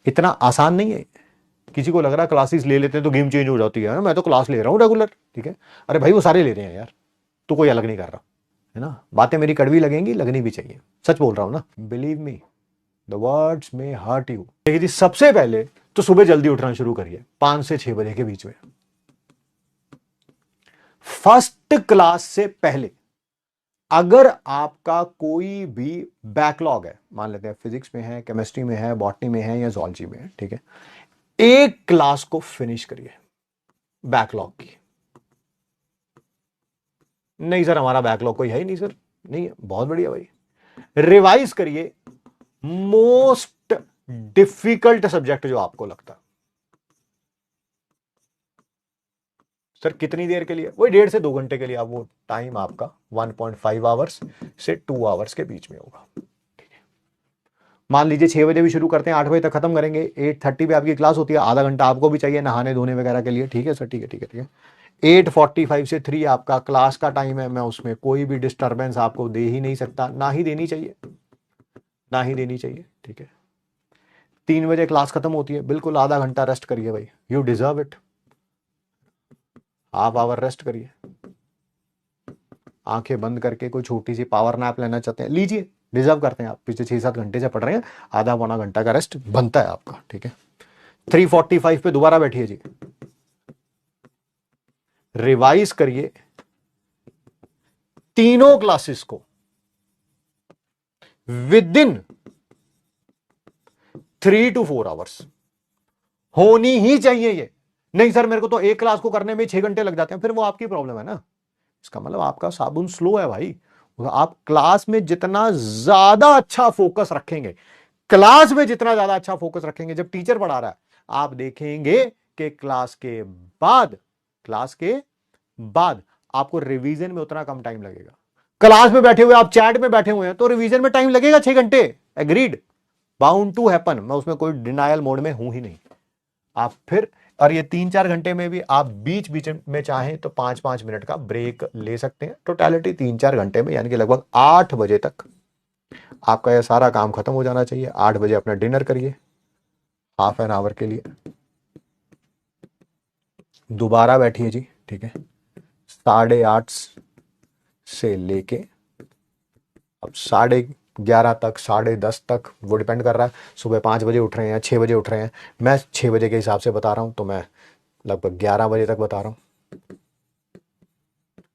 इतना आसान नहीं है। किसी को लग रहा है क्लासेस ले लेते हैं तो गेम चेंज हो जाती है, मैं तो क्लास ले रहा हूं रेगुलर, ठीक है। अरे भाई वो सारे ले रहे हैं यार, तो कोई अलग नहीं कर रहा है ना। बातें मेरी कड़वी लगेंगी, लगनी भी चाहिए, सच बोल रहा हूं ना। बिलीव मी, द वर्ड्स में हर्ट यू। देखिए जी, सबसे पहले तो सुबह जल्दी उठना शुरू करिए, 5 से 6 बजे के बीच में। फर्स्ट क्लास से पहले अगर आपका कोई भी बैकलॉग है, मान लेते हैं फिजिक्स में है, केमिस्ट्री में है, बॉटनी में है या जूलॉजी में है, ठीक है, एक क्लास को फिनिश करिए बैकलॉग की। नहीं सर हमारा बैकलॉग कोई है ही नहीं सर, नहीं है, बहुत बढ़िया भाई। रिवाइज करिए मोस्ट डिफिकल्ट सब्जेक्ट जो आपको लगता है। सर कितनी देर के लिए? वही 1.5 से 2 घंटे के लिए। आप वो टाइम आपका 1.5 आवर्स से 2 आवर्स के बीच में होगा। मान लीजिए 6 बजे भी शुरू करते हैं, 8 बजे तक खत्म करेंगे, 8:30 पे आपकी क्लास होती है, आधा घंटा आपको भी चाहिए नहाने धोने वगैरह के लिए, ठीक है सर, ठीक है ठीक है ठीक है। 8:45 से 3 आपका क्लास का टाइम है, मैं उसमें कोई भी डिस्टर्बेंस आपको दे ही नहीं सकता, ना ही देनी चाहिए, ना ही देनी चाहिए, ठीक है। 3 बजे क्लास खत्म होती है, बिल्कुल आधा घंटा रेस्ट करिए भाई, you deserve it. Half hour rest करिए, आंखें बंद करके कोई छोटी सी पावर नैप लेना चाहते हैं लीजिए, डिजर्व करते हैं आप। पिछले 6-7 घंटे से पढ़ रहे हैं, आधा पौना घंटा का रेस्ट बनता है आपका, ठीक है। 3:45 पे दोबारा बैठिए जी, रिवाइज करिए तीनों क्लासेस को विद इन 3 to 4 आवर्स। होनी ही चाहिए ये। नहीं सर मेरे को तो एक क्लास को करने में 6 घंटे लग जाते हैं, फिर वो आपकी प्रॉब्लम है ना। इसका मतलब आपका साबुन स्लो है भाई। आप क्लास में जितना ज्यादा अच्छा फोकस रखेंगे, क्लास में जितना ज्यादा अच्छा फोकस रखेंगे जब टीचर पढ़ा रहा है, आप देखेंगे कि क्लास के बाद आपको रिवीजन में उतना कम टाइम लगेगा। क्लास में बैठे हुए आप चैट में बैठे हुए हैं तो रिवीजन में टाइम लगेगा 6 घंटे, एग्रीड, बाउंड टू हैपन, मैं उसमें कोई डिनायल मोड में हूं ही नहीं। आप फिर, और ये 3-4 घंटे में भी आप बीच बीच में चाहें तो 5-5 मिनट का ब्रेक ले सकते हैं। टोटलिटी 3-4 घंटे में, यानी कि लगभग 8 बजे तक आपका यह सारा काम खत्म हो जाना चाहिए। 8 बजे अपना डिनर करिए हाफ एन आवर के लिए, दोबारा बैठिए जी, ठीक है। 8:30 से लेके अब 11:30 तक, 10:30 तक, वो डिपेंड कर रहा है सुबह 5 बजे उठ रहे हैं, 6 बजे उठ रहे हैं। मैं 6 बजे के हिसाब से बता रहा हूं, तो मैं लगभग 11 बजे तक बता रहा हूं।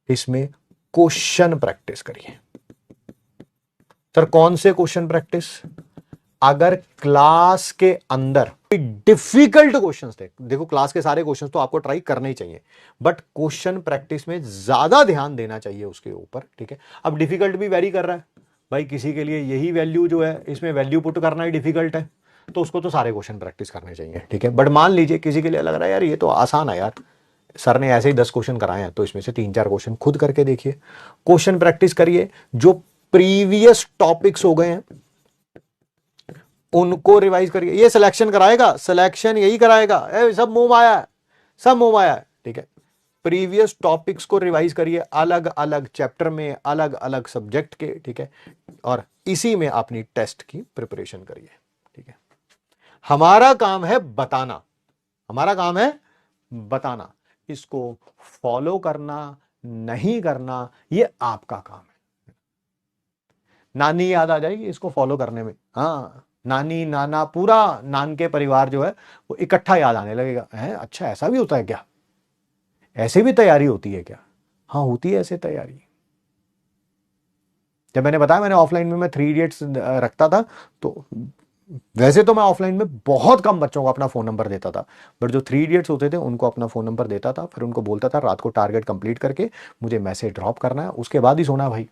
इसमें क्वेश्चन प्रैक्टिस करिए। सर कौन से क्वेश्चन प्रैक्टिस? अगर क्लास के अंदर डिफिकल्ट क्वेश्चंस थे, देखो क्लास के सारे क्वेश्चंस तो आपको ट्राई करने ही चाहिए, बट क्वेश्चन प्रैक्टिस में ज्यादा ध्यान देना चाहिए उसके ऊपर, ठीक है। अब डिफिकल्ट भी वेरी कर रहा है भाई, किसी के लिए यही वैल्यू जो है इसमें वैल्यू पुट करना ही डिफिकल्ट है, तो उसको तो सारे क्वेश्चन प्रैक्टिस करने चाहिए, ठीक है। बट मान लीजिए किसी के लिए लग रहा है यार ये तो आसान है यार, सर ने ऐसे ही 10 क्वेश्चन कराए हैं, तो इसमें से 3-4 क्वेश्चन खुद करके देखिए, क्वेश्चन प्रैक्टिस करिए। जो प्रीवियस टॉपिक्स हो गए हैं उनको रिवाइज करिए। ये सिलेक्शन कराएगा, सिलेक्शन यही कराएगा, सब मुंह माया है, सब मुंह माया है, ठीक है। प्रीवियस टॉपिक्स को रिवाइज करिए, अलग अलग चैप्टर में, अलग अलग सब्जेक्ट के, ठीक है, और इसी में अपनी टेस्ट की प्रिपरेशन करिए, ठीक है। हमारा काम है बताना, हमारा काम है बताना, इसको फॉलो करना नहीं करना ये आपका काम है। नानी याद आ जाएगी इसको फॉलो करने में, हाँ, नानी नाना पूरा नान के परिवार जो है वो इकट्ठा याद आने लगेगा, है अच्छा ऐसा भी होता है क्या, ऐसे भी तैयारी होती है क्या? हाँ होती है ऐसे तैयारी। जब मैंने बताया मैंने ऑफलाइन में मैं 3 इडियट्स रखता था, तो वैसे तो मैं ऑफलाइन में बहुत कम बच्चों को अपना फोन नंबर देता था, बट जो 3 इडियट्स होते थे उनको अपना फोन नंबर देता था, फिर उनको बोलता था रात को टारगेट कंप्लीट करके मुझे मैसेज ड्रॉप करना है, उसके बाद ही सोना भाई।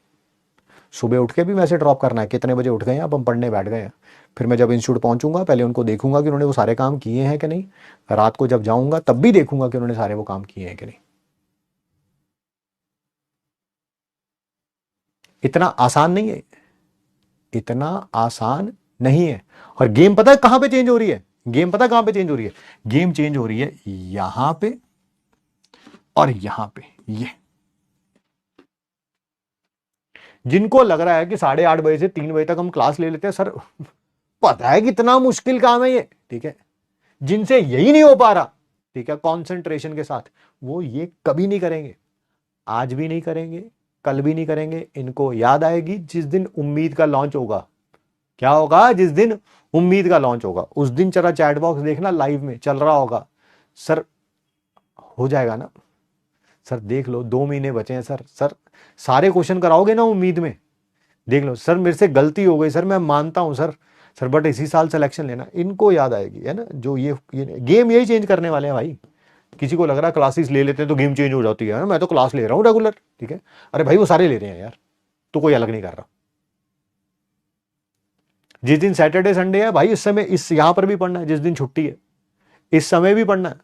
सुबह उठ के भी मैसेज ड्रॉप करना है, कितने बजे उठ गए हैं, अब हम पढ़ने बैठ गए हैं। फिर मैं जब इंस्टीट्यूट पहुंचूंगा पहले उनको देखूंगा कि उन्होंने वो सारे काम किए हैं कि नहीं, रात को जब जाऊंगा तब भी देखूंगा कि उन्होंने सारे वो काम किए हैं कि नहीं। इतना आसान नहीं है, इतना आसान नहीं है। और गेम पता है कहां पे चेंज हो रही है? गेम पता है कहां पे चेंज हो रही है? गेम चेंज हो रही है यहां पे और यहां पे। ये जिनको लग रहा है कि 8:30 बजे से 3 बजे तक हम क्लास ले लेते हैं, सर पता है कितना मुश्किल काम है ये, ठीक है, जिनसे यही नहीं हो पा रहा, ठीक है, कंसंट्रेशन के साथ, वो ये कभी नहीं करेंगे, आज भी नहीं करेंगे, कल भी नहीं करेंगे। इनको याद आएगी जिस दिन उम्मीद का लॉन्च होगा। क्या होगा? जिस दिन उम्मीद का लॉन्च होगा, उस दिन चला चैट बॉक्स देखना, लाइव में चल रहा होगा। सर हो जाएगा ना सर, देख लो 2 महीने बचे हैं सर, सर सारे क्वेश्चन कराओगे ना उम्मीद में, देख लो सर मेरे से गलती हो गई सर, मैं मानता हूं सर, सर बट इसी साल सिलेक्शन लेना। इनको याद आएगी, है ना, जो ये गेम यही चेंज करने वाले हैं भाई। किसी को लग रहा है क्लासेस ले लेते हैं तो गेम चेंज हो जाती है ना, मैं तो क्लास ले रहा हूं रेगुलर, ठीक है, अरे भाई वो सारे ले रहे हैं यार, तो कोई अलग नहीं कर रहा। जिस दिन सैटरडे संडे है भाई, इस समय इस यहां पर भी पढ़ना है, जिस दिन छुट्टी है इस समय भी पढ़ना है,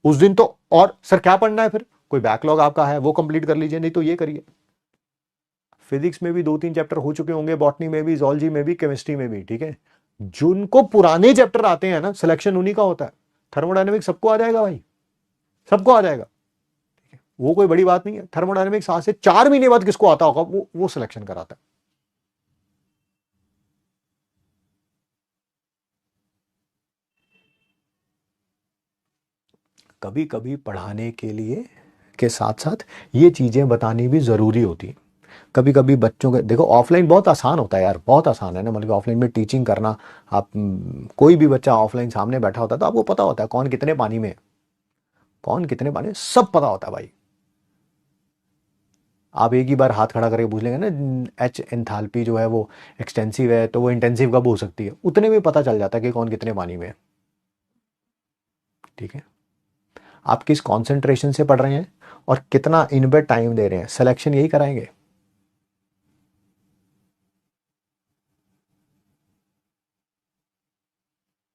उस दिन तो। और सर क्या पढ़ना है फिर? कोई बैकलॉग आपका है वो कंप्लीट कर लीजिए, नहीं तो ये करिए। फिजिक्स में भी 2-3 चैप्टर हो चुके होंगे, बॉटनी में भी, जोलॉजी में भी, केमिस्ट्री में भी, ठीक है। जिनको पुराने चैप्टर आते हैं ना, सिलेक्शन उन्हीं का होता है। थर्मोडायनेमिक्स सबको आ जाएगा भाई, सबको आ जाएगा, ठीक है, वो कोई बड़ी बात नहीं है। थर्मोडायनेमिक्स आज से 4 महीने बाद किसको आता होगा, वो सिलेक्शन कराता है। कभी कभी पढ़ाने के लिए के साथ साथ ये चीजें बतानी भी जरूरी होती है। कभी कभी बच्चों के देखो, ऑफलाइन बहुत आसान होता है यार, बहुत आसान है ना, मतलब ऑफलाइन में टीचिंग करना। आप कोई भी बच्चा ऑफलाइन सामने बैठा होता है तो आपको पता होता है कौन कितने पानी में है, कौन कितने पानी में, सब पता होता है भाई। आप एक ही बार हाथ खड़ा करके पूछ लेंगे ना, एच एंथैल्पी जो है वो एक्सटेंसिव है तो वो इंटेंसिव कब हो सकती है, उतने में पता चल जाता है कि कौन कितने पानी में है, ठीक है। आप किस कंसंट्रेशन से पढ़ रहे हैं और कितना इन पे टाइम दे रहे हैं, सिलेक्शन यही कराएंगे।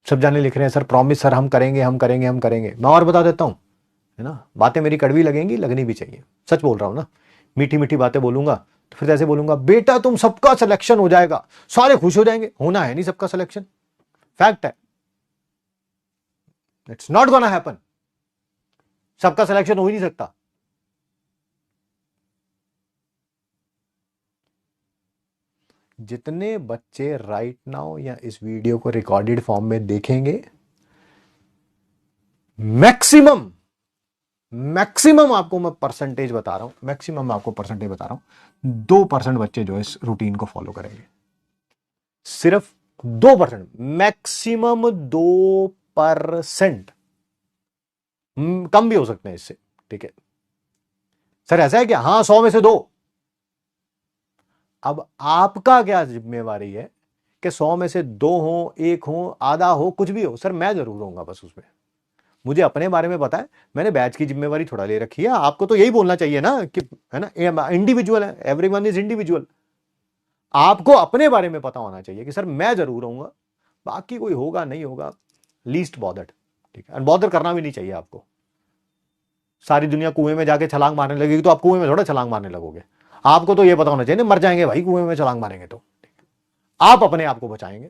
सब जाने लिख रहे हैं सर प्रॉमिस सर, हम करेंगे हम करेंगे हम करेंगे। मैं और बता देता हूं, है ना, बातें मेरी कड़वी लगेंगी, लगनी भी चाहिए, सच बोल रहा हूं ना। मीठी मीठी बातें बोलूंगा तो फिर ऐसे बोलूंगा, बेटा तुम सबका सिलेक्शन हो जाएगा, सारे खुश हो जाएंगे, होना है नहीं सबका सिलेक्शन, फैक्ट है, इट्स नॉट गोना हैपन, सबका सिलेक्शन हो ही नहीं सकता। जितने बच्चे राइट नाउ या इस वीडियो को रिकॉर्डेड फॉर्म में देखेंगे, मैक्सिमम मैक्सिमम आपको मैं परसेंटेज बता रहा हूं, मैक्सिमम आपको परसेंटेज बता रहा हूं, 2% बच्चे जो इस रूटीन को फॉलो करेंगे, सिर्फ 2%, मैक्सिमम 2%। कम भी हो सकते हैं इससे, ठीक है। सर ऐसा है क्या? हाँ, 100 में से 2। अब आपका क्या जिम्मेवारी है कि 100 में से 2 हो, 1 हो, आधा हो, कुछ भी हो, सर मैं जरूर होऊंगा बस उसमें। मुझे अपने बारे में पता है, मैंने बैच की जिम्मेवारी थोड़ा ले रखी है, आपको तो यही बोलना चाहिए ना कि, है ना, इंडिविजुअल है, एवरीवन इज इंडिविजुअल। आपको अपने बारे में पता होना चाहिए कि सर मैं जरूर रहूंगा, बाकी कोई होगा नहीं होगा, लीस्ट बॉदर्ड, ठीक है। अनबॉदर करना भी नहीं चाहिए आपको। सारी दुनिया कुएं में जाके छलांग मारने लगेगी तो आप कुएं में थोड़ा छलांग मारने लगोगे। आपको तो यह पता होना चाहिए, मर जाएंगे भाई कुएं में छलांग मारेंगे तो, आप अपने आप को बचाएंगे।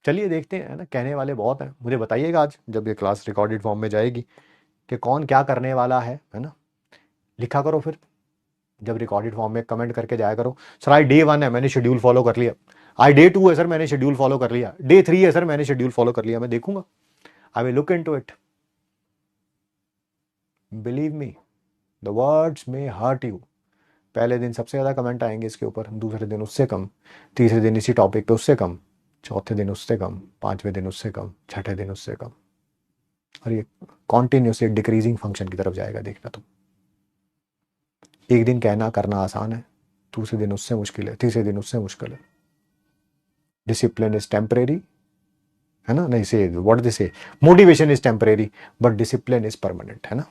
चलिए देखते हैं, है ना, कहने वाले बहुत हैं। मुझे बताइएगा आज जब ये क्लास रिकॉर्डेड फॉर्म में जाएगी कि कौन क्या करने वाला है ना, लिखा करो फिर जब रिकॉर्डेड फॉर्म में, कमेंट करके जाया करो, सर आज डे 1 है मैंने शेड्यूल फॉलो कर लिया, आज डे 2 है सर मैंने शेड्यूल फॉलो कर लिया, डे 3 है सर मैंने शेड्यूल फॉलो कर लिया। मैं देखूंगा, I will look into it, believe me, the words में हर्ट यू। पहले दिन सबसे ज्यादा कमेंट आएंगे इसके ऊपर, दूसरे दिन उससे कम, तीसरे दिन इसी टॉपिक पे उससे कम, चौथे दिन उससे कम, पांचवें दिन उससे कम, छठे दिन उससे कम, और ये कॉन्टिन्यूसली डिक्रीजिंग फंक्शन की तरफ जाएगा, देखना तुम। एक दिन कहना करना आसान है, दूसरे दिन उससे मुश्किल है, तीसरे दिन उससे मुश्किल है। डिसिप्लिन इज टेम्परेरी, है ना, नहीं से व्हाट दिस से, motivation is temporary but discipline is permanent, है ना।